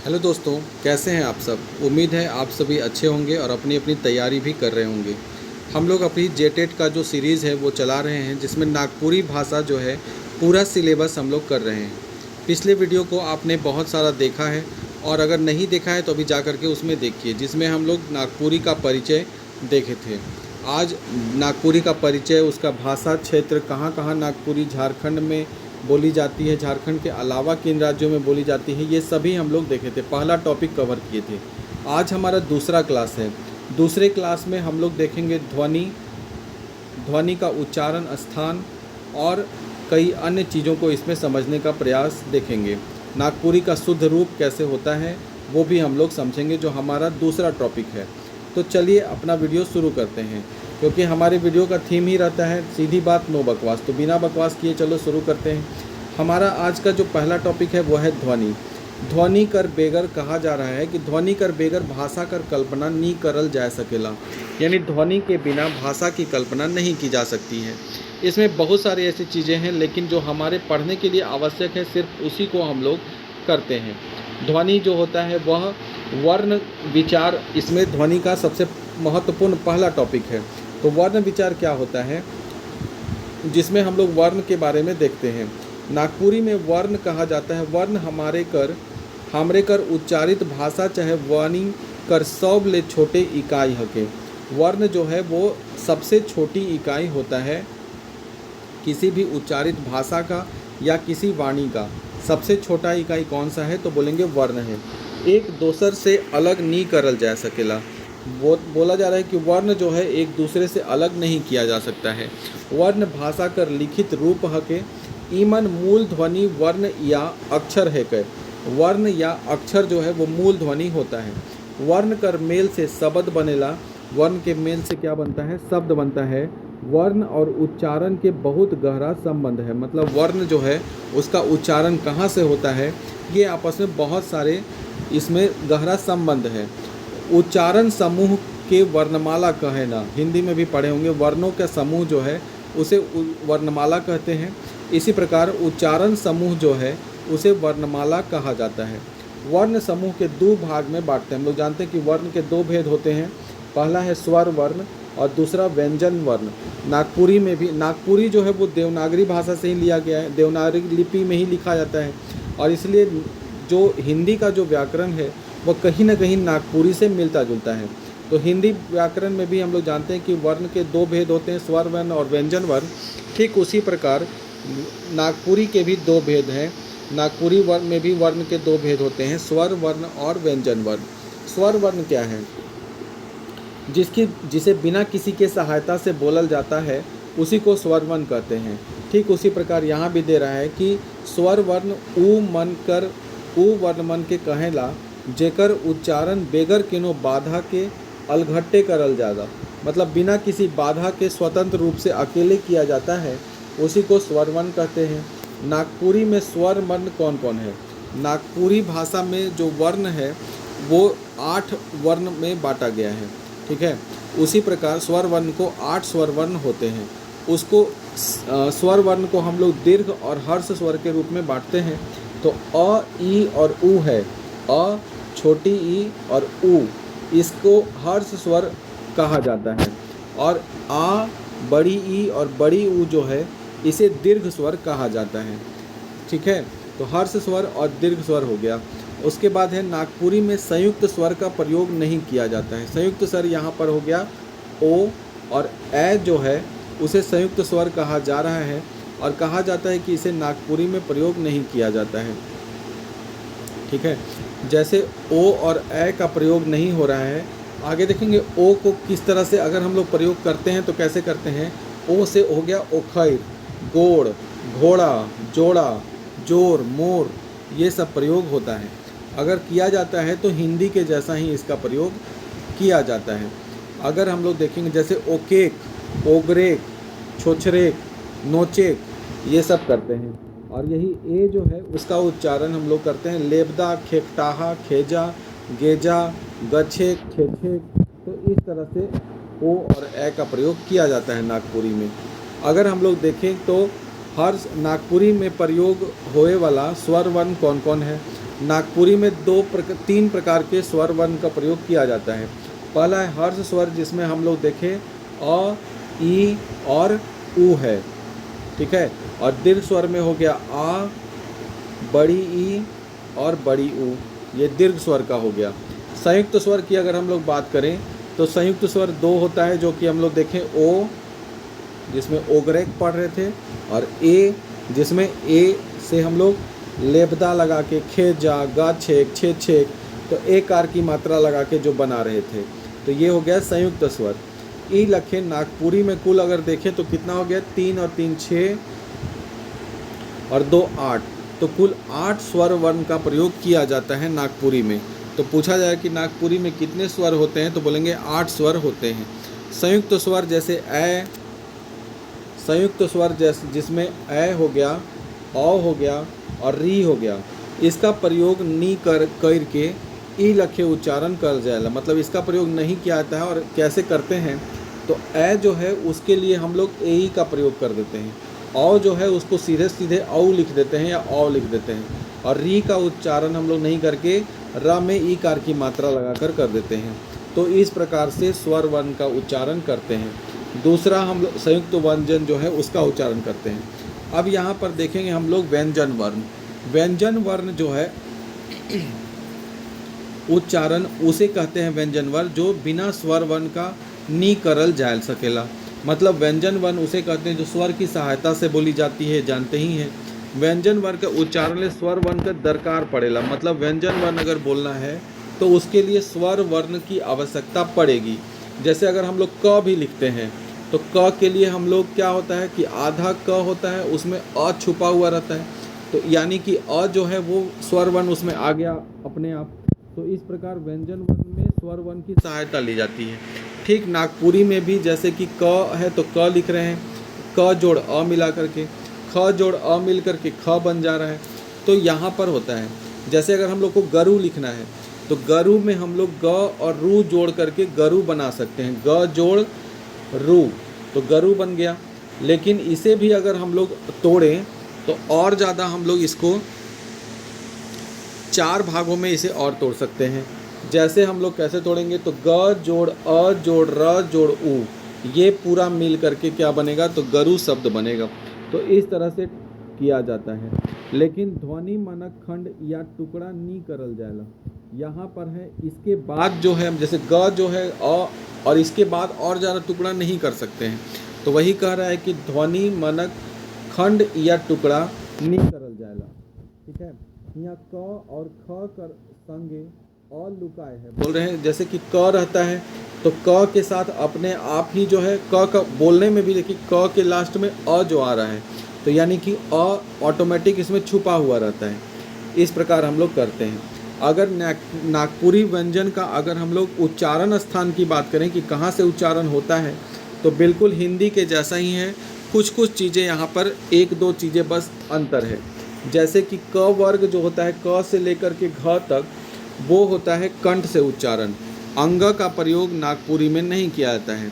Hello दोस्तों, कैसे हैं आप सब। उम्मीद है आप सभी अच्छे होंगे और अपनी अपनी तैयारी भी कर रहे होंगे। हम लोग अपनी जेटेट का जो सीरीज़ है वो चला रहे हैं, जिसमें नागपुरी भाषा जो है पूरा सिलेबस हम लोग कर रहे हैं। पिछले वीडियो को आपने बहुत सारा देखा है और अगर नहीं देखा है तो अभी जा कर के उसमें देखिए, जिसमें हम लोग नागपुरी का परिचय देखे थे। आज नागपुरी का परिचय, उसका भाषा क्षेत्र, कहाँ कहाँ नागपुरी झारखंड में बोली जाती है, झारखंड के अलावा किन राज्यों में बोली जाती है, ये सभी हम लोग देखे थे। पहला टॉपिक कवर किए थे। आज हमारा दूसरा क्लास है। दूसरे क्लास में हम लोग देखेंगे ध्वनि का उच्चारण, स्थान और कई अन्य चीज़ों को इसमें समझने का प्रयास देखेंगे। नागपुरी का शुद्ध रूप कैसे होता है वो भी हम लोग समझेंगे, जो हमारा दूसरा टॉपिक है। तो चलिए अपना वीडियो शुरू करते हैं, क्योंकि हमारे वीडियो का थीम ही रहता है सीधी बात नो बकवास। तो बिना बकवास किए चलो शुरू करते हैं। हमारा आज का जो पहला टॉपिक है वो है ध्वनि। ध्वनि कर बेगर कहा जा रहा है कि ध्वनि कर बेगर भाषा कर कल्पना नी करल जा सकेला, यानी ध्वनि के बिना भाषा की कल्पना नहीं की जा सकती है। इसमें बहुत सारी ऐसी चीज़ें हैं, लेकिन जो हमारे पढ़ने के लिए आवश्यक है सिर्फ उसी को हम लोग करते हैं। ध्वनि जो होता है वह वर्ण विचार, इसमें ध्वनि का सबसे महत्वपूर्ण पहला टॉपिक है। तो वर्ण विचार क्या होता है, जिसमें हम लोग वर्ण के बारे में देखते हैं। नागपुरी में वर्ण कहा जाता है, वर्ण हमरे कर उच्चारित भाषा चाहे वाणी कर सब ले छोटे इकाई हके। वर्ण जो है वो सबसे छोटी इकाई होता है किसी भी उच्चारित भाषा का या किसी वाणी का। सबसे छोटा इकाई कौन सा है, तो बोलेंगे वर्ण है। एक दूसर से अलग नहीं करल जा सकेला। वो बोला जा रहा है कि वर्ण जो है एक दूसरे से अलग नहीं किया जा सकता है। वर्ण भाषा कर लिखित रूप हके, ईमन मूल ध्वनि वर्ण या अक्षर है के। वर्ण या अक्षर जो है वो मूल ध्वनि होता है। वर्ण कर मेल से शब्द बनेला। वर्ण के मेल से क्या बनता है, शब्द बनता है। वर्ण और उच्चारण के बहुत गहरा संबंध है, मतलब वर्ण जो है उसका उच्चारण कहाँ से होता है, ये आपस में बहुत सारे इसमें गहरा संबंध है। उच्चारण समूह के वर्णमाला कहे ना, हिंदी में भी पढ़े होंगे। वर्णों का समूह जो है उसे वर्णमाला कहते हैं। इसी प्रकार उच्चारण समूह जो है उसे वर्णमाला कहा जाता है। वर्ण समूह के दो भाग में बांटते हैं। हम लोग जानते हैं कि वर्ण के दो भेद होते हैं। पहला है स्वर वर्ण और दूसरा व्यंजन वर्ण। नागपुरी जो है वो देवनागरी भाषा से ही लिया गया है, देवनागरी लिपि में ही लिखा जाता है, और इसलिए जो हिंदी का जो व्याकरण है वह कहीं ना कहीं नागपुरी से मिलता जुलता है। तो हिंदी व्याकरण में भी हम लोग जानते हैं कि वर्ण के दो भेद होते हैं, स्वर वर्ण और व्यंजन वर्ण। ठीक उसी प्रकार नागपुरी के भी दो भेद हैं। नागपुरी वर्ण में भी वर्ण के दो भेद होते हैं, स्वर वर्ण और व्यंजन वर्ण। स्वर वर्ण क्या है, जिसे बिना किसी के सहायता से बोलल जाता है उसी को स्वर वर्ण कहते हैं। ठीक उसी प्रकार यहाँ भी दे रहा है कि स्वर वर्ण उ वर्ण मन के कहेला, जेकर उच्चारण बेगर किनो बाधा के अलघट्टे करल जादा, मतलब बिना किसी बाधा के स्वतंत्र रूप से अकेले किया जाता है, उसी को स्वर वर्ण कहते हैं। नागपुरी में स्वर वर्ण कौन कौन है, नागपुरी भाषा में जो वर्ण है वो 8 वर्ण में बांटा गया है। ठीक है, उसी प्रकार स्वर वर्ण को 8 स्वर वर्ण होते हैं। उसको स्वर वर्ण को हम लोग दीर्घ और हर्ष स्वर के रूप में बांटते हैं। तो अ, ई और उ है, अ, छोटी ई और उ, इसको हर्ष स्वर कहा जाता है। और आ, बड़ी ई और बड़ी उ जो है इसे दीर्घ स्वर कहा जाता है। ठीक है, तो हर्ष स्वर और दीर्घ स्वर हो गया। उसके बाद है नागपुरी में संयुक्त स्वर का प्रयोग नहीं किया जाता है। संयुक्त स्वर यहाँ पर हो गया ओ, और ए जो है उसे संयुक्त स्वर कहा जा रहा है, और कहा जाता है कि इसे नागपुरी में प्रयोग नहीं किया जाता है। ठीक है, जैसे ओ और ए का प्रयोग नहीं हो रहा है। आगे देखेंगे ओ को किस तरह से अगर हम लोग प्रयोग करते हैं तो कैसे करते हैं। ओ से हो गया ओखैर, गोड़, घोड़ा, जोड़ा, जोर, मोर, ये सब प्रयोग होता है। अगर किया जाता है तो हिंदी के जैसा ही इसका प्रयोग किया जाता है। अगर हम लोग देखेंगे जैसे ओकेक, ओगरेक, छोछरेक, नोचेक, ये सब करते हैं। और यही ए जो है उसका उच्चारण हम लोग करते हैं लेबदा, खेकटाहा, खेजा, गेजा, गछेक, खेछेक। तो इस तरह से ओ और ए का प्रयोग किया जाता है नागपुरी में। अगर हम लोग देखें तो हर नागपुरी में प्रयोग होए वाला स्वर वर्ण कौन कौन है। नागपुरी में तीन प्रकार के स्वर वर्ण का प्रयोग किया जाता है। पहला है हर्ष स्वर, जिसमें हम लोग देखें अ, ई और ऊ है, ठीक है। और दीर्घ स्वर में हो गया आ, बड़ी ई और बड़ी ऊ, ये दीर्घ स्वर का हो गया। संयुक्त स्वर की अगर हम लोग बात करें तो संयुक्त स्वर दो होता है, जो कि हम लोग देखें ओ, जिसमें ओगरेक पढ़ रहे थे, और ए, जिसमें ए से हम लोग लेबदा लगा के खे जा गा छेक छे छेक, तो ए कार की मात्रा लगा के जो बना रहे थे, तो ये हो गया संयुक्त स्वर। ई लखे नागपुरी में कुल अगर देखें तो कितना हो गया, 3 और 3 6 और 2 8, तो कुल 8 स्वर वर्ण का प्रयोग किया जाता है नागपुरी में। तो पूछा जाए कि नागपुरी में कितने स्वर होते हैं, तो बोलेंगे 8 स्वर होते हैं। संयुक्त स्वर जैसे ए, संयुक्त स्वर जैसे जिसमें ए हो गया, औ हो गया और री हो गया, इसका प्रयोग नी करके ई लखे उच्चारण कर जाएगा, मतलब इसका प्रयोग नहीं किया जाता है। और कैसे करते हैं, तो ए जो है उसके लिए हम लोग ए ई का प्रयोग कर देते हैं, औ जो है उसको सीधे सीधे औ लिख देते हैं या औ लिख देते हैं, और री का उच्चारण हम लोग नहीं करके र में ई कार की मात्रा लगाकर कर देते हैं। तो इस प्रकार से स्वर वर्ण का उच्चारण करते हैं। दूसरा हम लोग संयुक्त व्यंजन जो है उसका उच्चारण करते हैं। अब यहाँ पर देखेंगे हम लोग व्यंजन वर्ण। व्यंजन वर्ण जो है उच्चारण उसे कहते हैं व्यंजन वर्ण जो बिना स्वर वर्ण का नी करल जायल सकेला। मतलब व्यंजन वर्ण उसे कहते हैं जो स्वर की सहायता से बोली जाती है, जानते ही हैं। व्यंजन वर्ण का उच्चारण में स्वर वर्ण का दरकार पड़ेला, मतलब व्यंजन वर्ण अगर बोलना है तो उसके लिए स्वर वर्ण की आवश्यकता पड़ेगी। जैसे अगर हम लोग क भी लिखते हैं तो क के लिए हम लोग क्या होता है कि आधा क होता है, उसमें अ छुपा हुआ रहता है, तो यानी कि अ जो है वो स्वर वर्ण उसमें आ गया अपने आप। तो इस प्रकार व्यंजन वर्ण में स्वर वर्ण की सहायता ली जाती है। ठीक नागपुरी में भी जैसे कि क है तो क लिख रहे हैं, क जोड़ अ मिला करके, ख जोड़ अ मिल करके ख बन जा रहा है। तो यहाँ पर होता है जैसे अगर हम लोग को गरु लिखना है तो गरु में हम लोग ग और रू जोड़ करके गरु बना सकते हैं, ग जोड़ रू, तो गरु बन गया। लेकिन इसे भी अगर हम लोग तोड़ें तो और ज़्यादा हम लोग इसको 4 भागों में इसे और तोड़ सकते हैं। जैसे हम लोग कैसे तोड़ेंगे, तो ग जोड़ अ जोड़ र जोड़ ऊ, ये पूरा मिल करके क्या बनेगा, तो गरु शब्द बनेगा। तो इस तरह से किया जाता है। लेकिन ध्वनि मानक खंड या टुकड़ा नी करल जाएगा, यहाँ पर है। इसके बाद जो है जैसे ग जो है अ, और इसके बाद और ज़्यादा टुकड़ा नहीं कर सकते हैं। तो वही कह रहा है कि ध्वनि मानक खंड या टुकड़ा नी करल जाएगा, ठीक है। यहाँ क और ख कर संगे और लुकाए है बोल रहे हैं। जैसे कि क रहता है तो क के साथ अपने आप ही जो है क का बोलने में भी देखिए क के लास्ट में अ जो आ रहा है, तो यानी कि अ ऑटोमेटिक इसमें छुपा हुआ रहता है। इस प्रकार हम लोग करते हैं। अगर नागपुरी व्यंजन का अगर हम लोग उच्चारण स्थान की बात करें कि कहाँ से उच्चारण होता है, तो बिल्कुल हिंदी के जैसा ही है। कुछ कुछ चीज़ें यहाँ पर 1-2 चीज़ें बस अंतर है। जैसे कि क वर्ग जो होता है क से लेकर के घ तक, वो होता है कंठ से उच्चारण। अंग का प्रयोग नागपुरी में नहीं किया जाता है।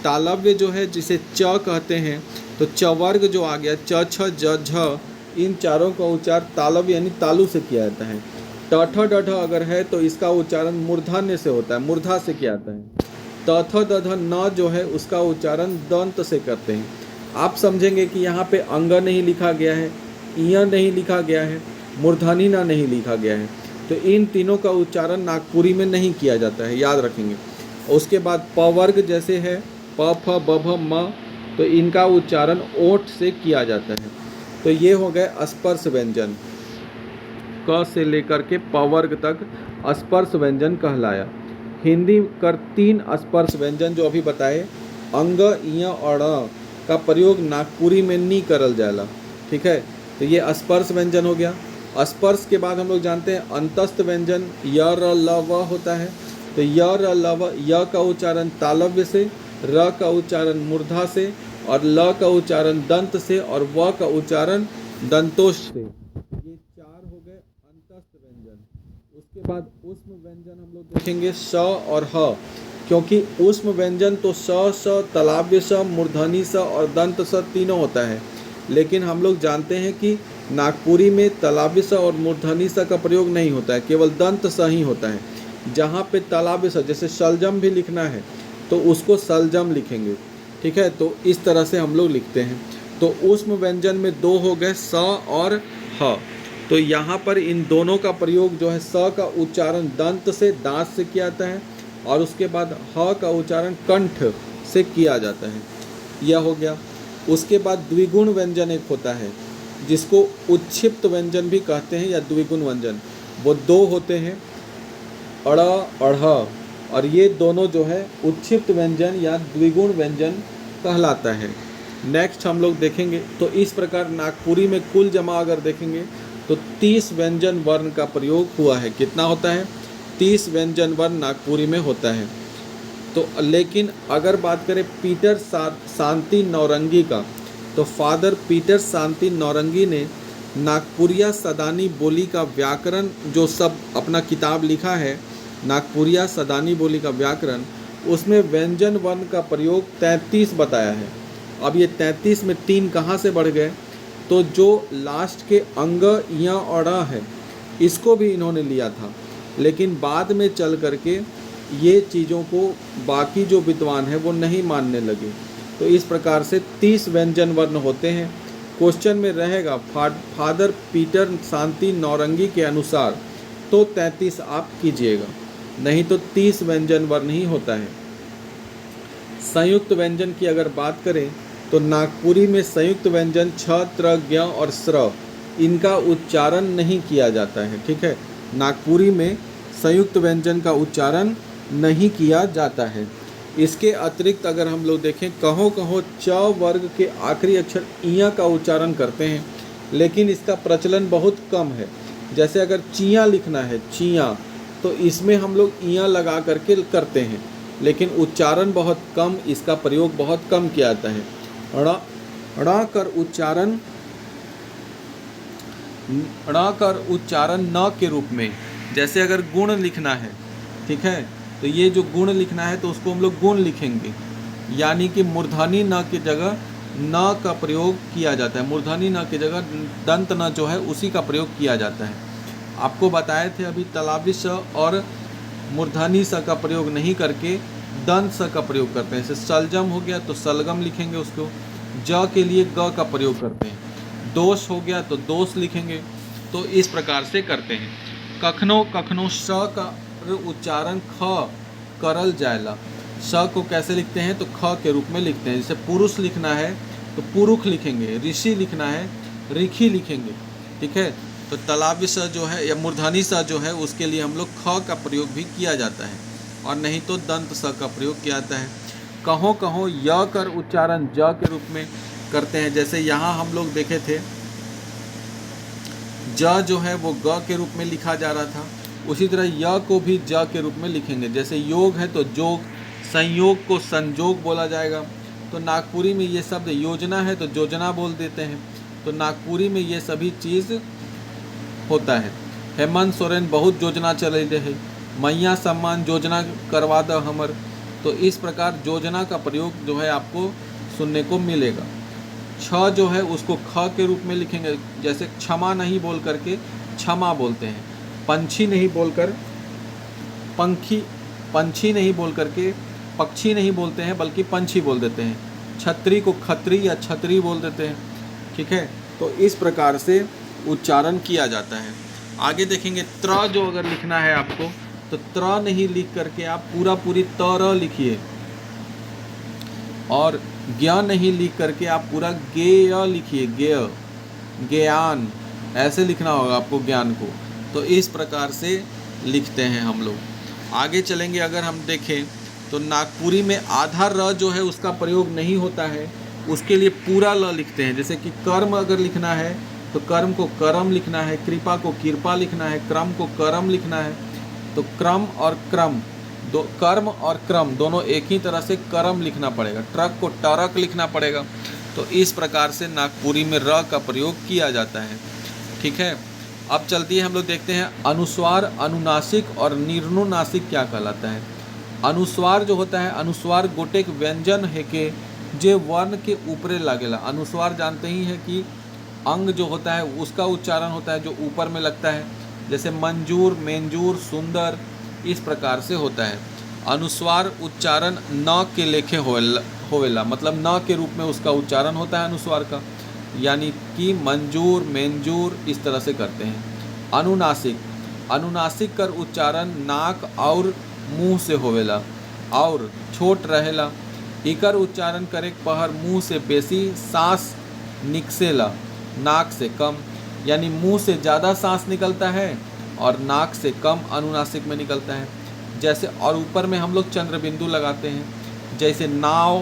तालव्य जो है जिसे च कहते हैं, तो च वर्ग जो आ गया च छ ज झ, इन चारों का उच्चारण तालव्य यानी तालु से किया जाता है। ट ठ ड ढ अगर है तो इसका उच्चारण मूर्धन्य से होता है, मूर्धा से किया जाता है। त थ द ध न जो है उसका उच्चारण दंत से करते हैं। आप समझेंगे कि यहाँ पे अंग नहीं लिखा गया है, इया नहीं लिखा गया है, मूर्धनी ना नहीं लिखा गया है, तो इन तीनों का उच्चारण नागपुरी में नहीं किया जाता है, याद रखेंगे। उसके बाद प वर्ग जैसे है प फ ब भ म, तो इनका उच्चारण ओठ से किया जाता है। तो ये हो गए स्पर्श व्यंजन। क से लेकर के प वर्ग तक स्पर्श व्यंजन कहलाया। हिंदी कर 3 स्पर्श व्यंजन जो अभी बताए, अंग, इया और ण का प्रयोग नागपुरी में नहीं करल जाएला, ठीक है। तो ये स्पर्श व्यंजन हो गया। स्पर्श के बाद हम लोग जानते हैं अंतस्थ व्यंजन य र ल व होता है। तो य र ल व, य का उच्चारण तालव्य से, र का उच्चारण मूर्धा से, और ल का उच्चारण दंत से, और व का उच्चारण दंतोष से। ये 4 हो गए अंतस्थ व्यंजन। उसके बाद ऊष्म व्यंजन हम लोग देखेंगे स और ह, क्योंकि ऊष्म व्यंजन तो स, तालव्य स, मूर्धनी स और दंत स तीनों होता है। लेकिन हम लोग जानते हैं कि नागपुरी में तलाबी स और मूर्धनी स का प्रयोग नहीं होता है, केवल दंत स ही होता है। जहाँ पे तलाबी स, जैसे शलजम भी लिखना है तो उसको सलजम लिखेंगे, ठीक है। तो इस तरह से हम लोग लिखते हैं। तो ऊष्म व्यंजन में दो हो गए, स और ह। तो यहाँ पर इन दोनों का प्रयोग जो है, स का उच्चारण दंत से, दांत से किया जाता है, और उसके बाद ह का उच्चारण कंठ से किया जाता है। यह हो गया। उसके बाद द्विगुण व्यंजन एक होता है जिसको उच्छिप्त व्यंजन भी कहते हैं या द्विगुण व्यंजन। वो दो होते हैं, अड़, अढ़, और ये दोनों जो है उच्छिप्त व्यंजन या द्विगुण व्यंजन कहलाता है। नेक्स्ट हम लोग देखेंगे तो इस प्रकार नागपुरी में कुल जमा अगर देखेंगे तो 30 व्यंजन वर्ण का प्रयोग हुआ है। कितना होता है? 30 व्यंजन वर्ण नागपुरी में होता है। तो लेकिन अगर बात करें पीटर शांति नौरंगी का, तो फादर पीटर शांति नौरंगी ने नागपुरिया सदानी बोली का व्याकरण जो सब अपना किताब लिखा है, नागपुरिया सदानी बोली का व्याकरण, उसमें व्यंजन वर्ण का प्रयोग 33 बताया है। अब ये 33 में 3 कहाँ से बढ़ गए? तो जो लास्ट के अंग या और है, इसको भी इन्होंने लिया था, लेकिन बाद में चल करके ये चीज़ों को बाकी जो विद्वान हैं वो नहीं मानने लगे। तो इस प्रकार से 30 व्यंजन वर्ण होते हैं। क्वेश्चन में रहेगा फादर पीटर शांति नौरंगी के अनुसार, तो 33 आप कीजिएगा, नहीं तो 30 व्यंजन वर्ण ही होता है। संयुक्त व्यंजन की अगर बात करें तो नागपुरी में संयुक्त व्यंजन छ, त्र, ज्ञ और स्र, इनका उच्चारण नहीं किया जाता है, ठीक है। नागपुरी में संयुक्त व्यंजन का उच्चारण नहीं किया जाता है। इसके अतिरिक्त अगर हम लोग देखें, कहो कहो च वर्ग के आखिरी अक्षर इया का उच्चारण करते हैं, लेकिन इसका प्रचलन बहुत कम है। जैसे अगर चिया लिखना है, चिया, तो इसमें हम लोग इया लगा करके करते हैं, लेकिन उच्चारण बहुत कम, इसका प्रयोग बहुत कम किया जाता है। ण कर उच्चारण न के रूप में, जैसे अगर गुण लिखना है, ठीक है, तो ये जो गुण लिखना है तो उसको हम लोग गुण लिखेंगे, यानी कि मूर्धनी न की जगह न का प्रयोग किया जाता है। मूर्धनी न की जगह दंत न जो है उसी का प्रयोग किया जाता है। आपको बताए थे अभी तलाबी स और मूर्धनी स का प्रयोग नहीं करके दंत स का प्रयोग करते हैं। जैसे सलजम हो गया तो सलगम लिखेंगे उसको, ज के लिए ग का प्रयोग करते हैं। दोष हो गया तो दोष लिखेंगे। तो इस प्रकार से करते हैं। कखनो कखनो स का उच्चारण ख करल जायला। स को कैसे लिखते हैं? तो ख के रूप में लिखते हैं। जैसे पुरुष लिखना है तो पुरुष लिखेंगे, ऋषि लिखना है ऋखि लिखेंगे, ठीक है। तो तलाबी स जो है या मूर्धनी स जो है उसके लिए हम लोग ख का प्रयोग भी किया जाता है, और नहीं तो दंत स का प्रयोग किया जाता है। कहो कहो य कर उच्चारण ज के रूप में करते हैं। जैसे यहाँ हम लोग देखे थे, ज जो है वो ग के रूप में लिखा जा रहा था, उसी तरह य को भी ज के रूप में लिखेंगे। जैसे योग है तो जोग, संयोग को संजोग बोला जाएगा। तो नागपुरी में ये शब्द योजना है तो योजना बोल देते हैं। तो नागपुरी में ये सभी चीज़ होता है। हेमंत सोरेन बहुत योजना चले रहे, मैया सम्मान योजना करवा दो हमर। तो इस प्रकार योजना का प्रयोग जो है आपको सुनने को मिलेगा। छ जो है उसको ख के रूप में लिखेंगे। जैसे क्षमा नहीं बोल करके क्षमा बोलते हैं, पंछी नहीं बोलकर पंछी नहीं बोल करके पक्षी नहीं बोलते हैं, बल्कि पंछी बोल देते हैं। छतरी को खत्री या छतरी बोल देते हैं, ठीक है। तो इस प्रकार से उच्चारण किया जाता है। आगे देखेंगे त्र जो अगर लिखना है आपको, तो त्र नहीं लिख करके आप पूरी तर लिखिए, और ज्ञान नहीं लिख करके आप पूरा गेय लिखिए, गेय, ज्ञान, ऐसे लिखना होगा आपको ज्ञान को। तो इस प्रकार से लिखते हैं हम लोग। आगे चलेंगे अगर हम देखें तो नागपुरी में आधा र जो है उसका प्रयोग नहीं होता है, उसके लिए पूरा ल लिखते हैं। जैसे कि कर्म अगर लिखना है तो कर्म को करम लिखना है, कृपा को कृपा लिखना है, क्रम को करम लिखना है। तो क्रम और क्रम कर्म और क्रम दोनों एक ही तरह से करम लिखना पड़ेगा। ट्रक को टरक लिखना पड़ेगा। तो इस प्रकार से नागपुरी में र का प्रयोग किया जाता है, ठीक है। अब चलती है हम लोग देखते हैं अनुस्वार, अनुनासिक और निर्नुनासिक क्या कहलाता है। अनुस्वार जो होता है, अनुस्वार गोटेक व्यंजन है के जे वर्ण के ऊपरे लागेला। अनुस्वार जानते ही है कि अंग जो होता है उसका उच्चारण होता है जो ऊपर में लगता है, जैसे मंजूर, मेंजूर, सुंदर, इस प्रकार से होता है। अनुस्वार उच्चारण न के लेखे होवेला, मतलब न के रूप में उसका उच्चारण होता है अनुस्वार का, यानी कि मंजूर, मेंजूर, इस तरह से करते हैं। अनुनासिक, अनुनासिक कर उच्चारण नाक और मुंह से होवेला और छोट रहेला। इकर उच्चारण करे पहर मुंह से बेसी सांस निकसेला, नाक से कम, यानी मुंह से ज़्यादा सांस निकलता है और नाक से कम अनुनासिक में निकलता है। जैसे और ऊपर में हम लोग चंद्र बिंदु लगाते हैं, जैसे नाव,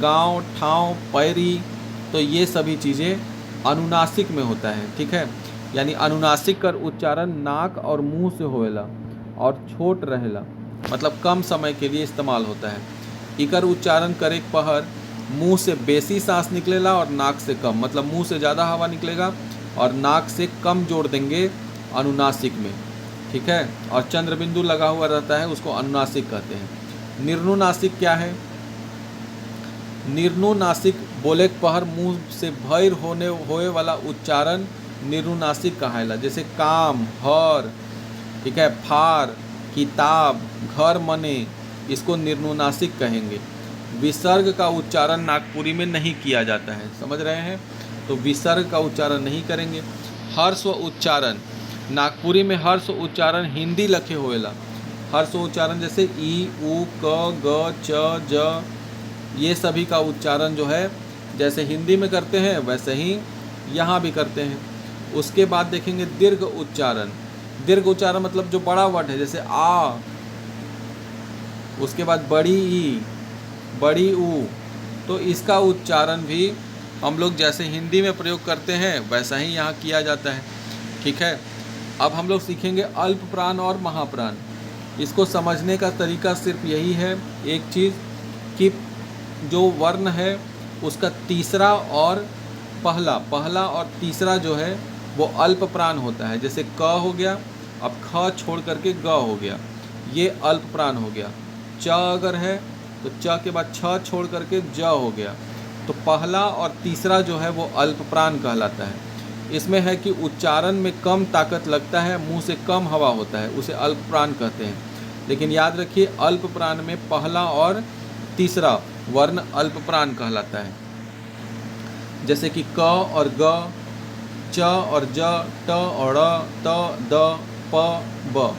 गांव, ठाव, पैरी, तो ये सभी चीज़ें अनुनासिक में होता है। ठीक है, यानी अनुनासिक कर उच्चारण नाक और मुंह से होवेला और छोट रहेला, मतलब कम समय के लिए इस्तेमाल होता है। इकर उच्चारण करे पहर मुंह से बेसी सांस निकलेला और नाक से कम, मतलब मुंह से ज़्यादा हवा निकलेगा और नाक से कम जोड़ देंगे अनुनासिक में। ठीक है, और चंद्र बिंदु लगा हुआ रहता है, उसको अनुनासिक कहते हैं। निर्नुनासिक क्या है? निर्नुनासिक बोले पहर मुंह से भैर होए वाला उच्चारण निर्नुनासिक कहायला, जैसे काम, हर, ठीक है, फार, किताब, घर, मने, इसको निर्नुनासिक कहेंगे। विसर्ग का उच्चारण नागपुरी में नहीं किया जाता है, समझ रहे हैं? तो विसर्ग का उच्चारण नहीं करेंगे। हर्स्व उच्चारण नागपुरी में हर्स्व उच्चारण हिंदी लखे होएला। हर्स्व उच्चारण जैसे ई, उ, क, ग, च, ज, ये सभी का उच्चारण जो है जैसे हिंदी में करते हैं वैसे ही यहाँ भी करते हैं। उसके बाद देखेंगे दीर्घ उच्चारण। दीर्घ उच्चारण मतलब जो बड़ा वर्ड है, जैसे आ, उसके बाद बड़ी ई, बड़ी ऊ, तो इसका उच्चारण भी हम लोग जैसे हिंदी में प्रयोग करते हैं वैसा ही यहाँ किया जाता है। ठीक है, अब हम लोग सीखेंगे अल्प प्राण और महाप्राण। इसको समझने का तरीका सिर्फ यही है, एक चीज़ कि जो वर्ण है उसका तीसरा और पहला और तीसरा जो है वो अल्प प्राण होता है। जैसे क हो गया, अब ख छोड़ करके ग हो गया, ये अल्प प्राण हो गया। च अगर है तो च के बाद छ छोड़ करके ज हो गया, तो पहला और तीसरा जो है वो अल्प प्राण कहलाता है। इसमें है कि उच्चारण में कम ताकत लगता है, मुंह से कम हवा होता है, उसे अल्प प्राण कहते हैं। लेकिन याद रखिए अल्प प्राण में पहला और तीसरा वर्ण अल्प प्राण कहलाता है। जैसे कि क और ग, च और ज, ट और ड़, त, द, प, ब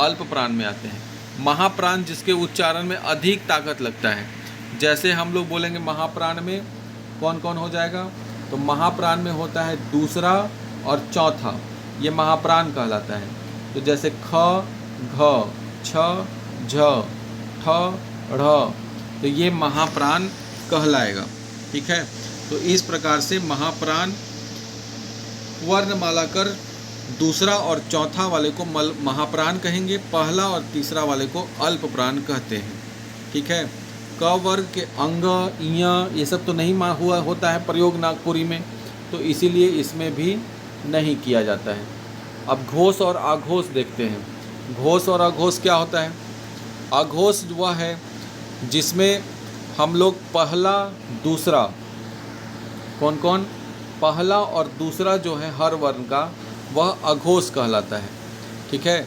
अल्प प्राण में आते हैं। महाप्राण जिसके उच्चारण में अधिक ताकत लगता है, जैसे हम लोग बोलेंगे महाप्राण में कौन कौन हो जाएगा, तो महाप्राण में होता है दूसरा और चौथा, ये महाप्राण कहलाता है। तो जैसे ख, घ, छ, झ, ठ, ढ़, तो ये महाप्राण कहलाएगा। ठीक है, तो इस प्रकार से महाप्राण वर्णमाला कर दूसरा और चौथा वाले को महाप्राण कहेंगे, पहला और तीसरा वाले को अल्प प्राण कहते हैं। ठीक है, क वर्ग के अंग, इय, ये सब तो नहीं होता है प्रयोग नागपुरी में, तो इसीलिए इसमें भी नहीं किया जाता है। अब घोष और आघोष देखते हैं। घोष और आघोष क्या होता है? आघोष वह है जिसमें हम लोग पहला दूसरा, कौन कौन, पहला और दूसरा जो है हर वर्ण का वह अघोष कहलाता है। ठीक है,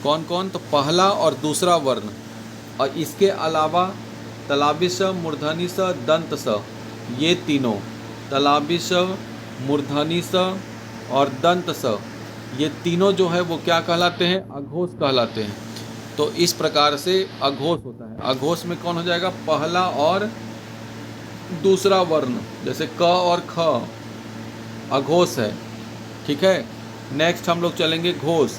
कौन कौन, तो पहला और दूसरा वर्ण, और इसके अलावा तलाबी स, मूर्धनी स, दंत स, ये तीनों, तलाबी स, मूर्धनी स और दंत स, ये तीनों जो है वो क्या कहलाते हैं? अघोष कहलाते हैं। तो इस प्रकार से अघोष होता है। अघोष में कौन हो जाएगा? पहला और दूसरा वर्ण, जैसे क और ख अघोष है। ठीक है, नेक्स्ट हम लोग चलेंगे घोष।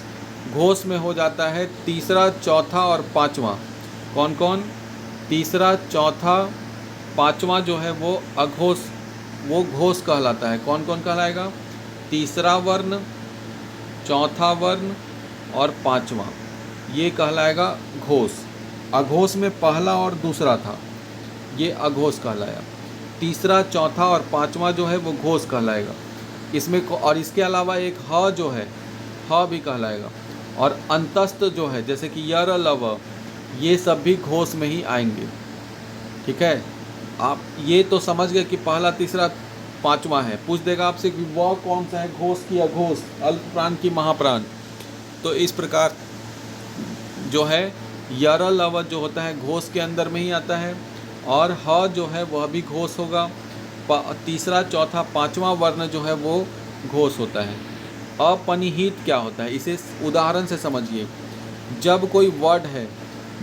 घोष में हो जाता है तीसरा, चौथा और पांचवा। कौन कौन? तीसरा, चौथा, पांचवा जो है वो अघोष, वो घोष कहलाता है। कौन कौन कहलाएगा? तीसरा वर्ण, चौथा वर्ण और पांचवा, ये कहलाएगा घोष। अघोष में पहला और दूसरा था, ये अघोष कहलाया। तीसरा, चौथा और पांचवा जो है वो घोष कहलाएगा। इसमें और इसके अलावा एक ह जो है, ह भी कहलाएगा। और अंतस्थ जो है, जैसे कि यर, लव, ये सब भी घोष में ही आएंगे। ठीक है, आप ये तो समझ गए कि पहला, तीसरा, 5वां है। पूछ देगा आपसे कि वह कौन सा है, घोष की अघोष, अल्प प्राण की महाप्राण। तो इस प्रकार जो है यर लव जो होता है घोष के अंदर में ही आता है, और ह जो है वह भी घोष होगा। तीसरा, चौथा, 5वां वर्ण जो है वो घोष होता है। अपनिहित क्या होता है, इसे उदाहरण से समझिए। जब कोई वर्ड है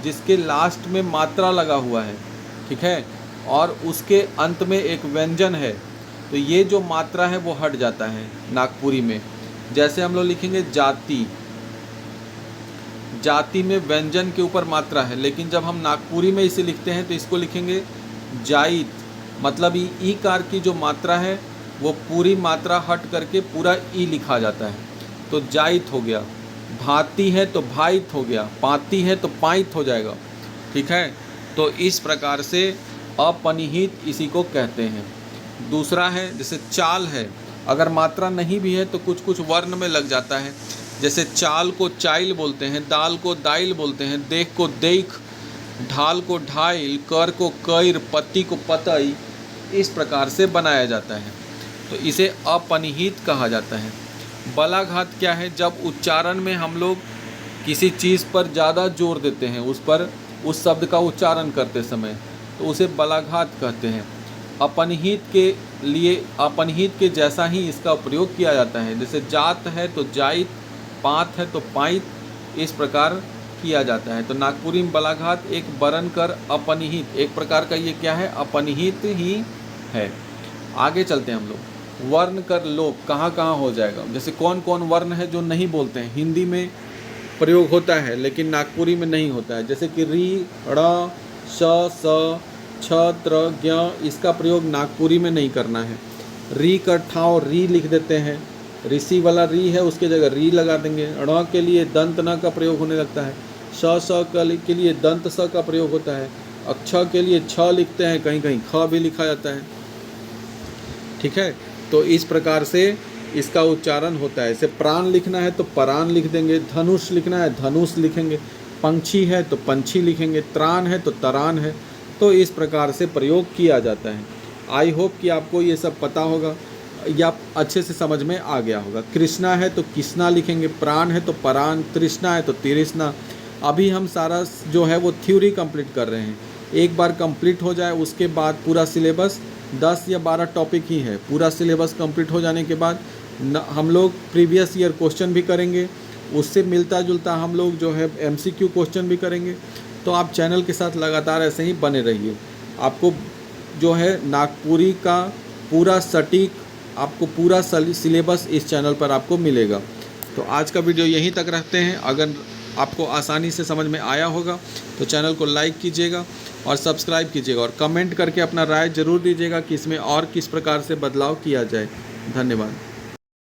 जिसके लास्ट में मात्रा लगा हुआ है, ठीक है, और उसके अंत में एक व्यंजन है, तो ये जो मात्रा है वो हट जाता है नागपुरी में। जैसे हम लोग लिखेंगे जाति, जाति में व्यंजन के ऊपर मात्रा है, लेकिन जब हम नागपुरी में इसे लिखते हैं तो इसको लिखेंगे जाइत, मतलब ई कार की जो मात्रा है वो पूरी मात्रा हट करके पूरा ई लिखा जाता है, तो जाइत हो गया। भाती है तो भाइत हो गया, पाती है तो पाइत हो जाएगा, ठीक है। तो इस प्रकार से अपनिहित इसी को कहते हैं। दूसरा है जैसे चाल है, अगर मात्रा नहीं भी है तो कुछ कुछ वर्ण में लग जाता है। जैसे चाल को चाइल बोलते हैं, दाल को दाइल बोलते हैं, देख को देख, ढाल को ढाइल, कर को कैर, पत्ती को पतई, इस प्रकार से बनाया जाता है, तो इसे अपनिहित कहा जाता है। बलाघात क्या है, जब उच्चारण में हम लोग किसी चीज़ पर ज़्यादा जोर देते हैं, उस पर उस शब्द का उच्चारण करते समय, तो उसे बलाघात कहते हैं। अपनिहित के लिए अपनिहित के जैसा ही इसका प्रयोग किया जाता है। जैसे जात है तो जाइत, पात है तो पाइत, इस प्रकार किया जाता है। तो नागपुरी में बलाघात एक बरन कर अपनिहित, एक प्रकार का ये क्या है, अपनिहित ही है। आगे चलते हैं हम लोग। वर्ण कर लोप कहाँ कहाँ हो जाएगा, जैसे कौन कौन वर्ण है जो नहीं बोलते हैं, हिंदी में प्रयोग होता है लेकिन नागपुरी में नहीं होता है। जैसे कि री, ड़, श, स, छ, त्र, ज्ञ, इसका प्रयोग नागपुरी में नहीं करना है। री का ठाव री लिख देते हैं, ऋषि वाला री है उसके जगह री लगा देंगे। ण के लिए दंत न का प्रयोग होने लगता है। स के लिए दंत स का प्रयोग होता है। अक्ष के लिए छ लिखते हैं, कहीं कहीं ख भी लिखा जाता है, ठीक है। तो इस प्रकार से इसका उच्चारण होता है। जैसे प्राण लिखना है तो परान लिख देंगे, धनुष लिखना है धनुष लिखेंगे, पंछी है तो पंछी लिखेंगे, त्राण है तो तरान है। तो इस प्रकार से प्रयोग किया जाता है। आई होप कि आपको ये सब पता होगा या अच्छे से समझ में आ गया होगा। कृष्णा है तो किस्ना लिखेंगे, प्राण है तो परान, तृष्णा है तो तिरिष्णा। अभी हम सारा जो है वो थ्योरी कंप्लीट कर रहे हैं। एक बार कंप्लीट हो जाए उसके बाद पूरा सिलेबस 10 या 12 टॉपिक ही है। पूरा सिलेबस कंप्लीट हो जाने के बाद हम लोग प्रीवियस ईयर क्वेश्चन भी करेंगे, उससे मिलता जुलता हम लोग जो है MCQ क्वेश्चन भी करेंगे। तो आप चैनल के साथ लगातार ऐसे ही बने रहिए। आपको जो है नागपुरी का पूरा सटीक आपको पूरा सिलेबस इस चैनल पर आपको मिलेगा। तो आज का वीडियो यहीं तक रखते हैं। अगर आपको आसानी से समझ में आया होगा तो चैनल को लाइक कीजिएगा और सब्सक्राइब कीजिएगा, और कमेंट करके अपना राय ज़रूर दीजिएगा कि इसमें और किस प्रकार से बदलाव किया जाए। धन्यवाद।